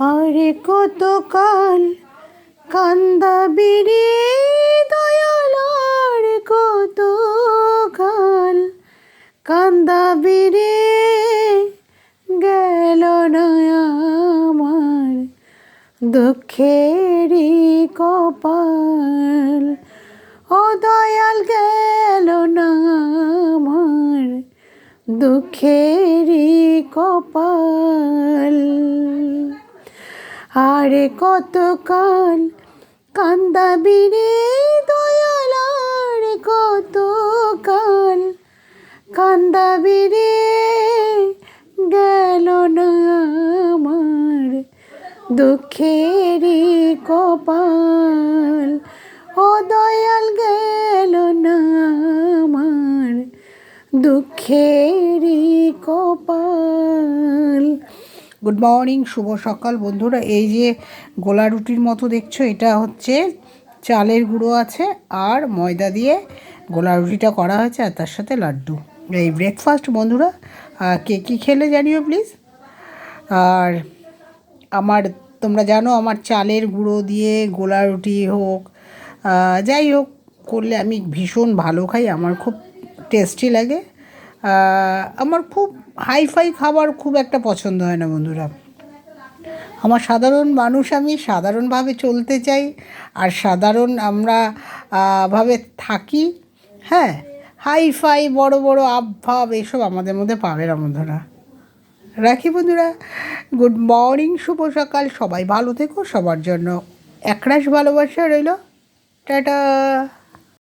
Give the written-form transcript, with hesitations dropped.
আরে কতকাল কান্দাবি রে দয়াল, আর কতকাল কান্দাবি রে, গেল না আমার দুঃখেরই কপাল। ও দয়াল, গেল না আমার দুঃখেরই কপাল। আরে কতকাল কান্দাবি রে দয়াল, আর কতকাল কান্দাবি রে, গেল না আমার দুঃখেরই কপাল। ও দয়াল, গেল না আমার দুঃখেরই কপাল। গুড মর্নিং, শুভ সকাল বন্ধুরা। এই যে গোলা রুটির মতো দেখছো, এটা হচ্ছে চালের গুঁড়ো আছে আর ময়দা দিয়ে গোলা রুটিটা করা হয়েছে, আর তার সাথে লাড্ডু। এই ব্রেকফাস্ট বন্ধুরা। কে কী খেলে জানিও প্লিজ। আর আমার, তোমরা জানো আমার চালের গুঁড়ো দিয়ে গোলা রুটি হোক, যাই হোক করলে আমি ভীষণ ভালো খাই, আমার খুব টেস্টি লাগে। আমার খুব হাইফাই খাবার খুব একটা পছন্দ হয় না বন্ধুরা। আমার সাধারণ মানুষ, আমি সাধারণভাবে চলতে চাই আর সাধারণ আমরা ভাবে থাকি। হ্যাঁ, হাইফাই বড় বড় আবভাব এসব আমাদের মধ্যে পাবে না বন্ধুরা। রাখি বন্ধুরা। গুড মর্নিং, শুভ সকাল। সবাই ভালো থেকো, সবার জন্য একরাশ ভালোবাসা রইল। টাটা।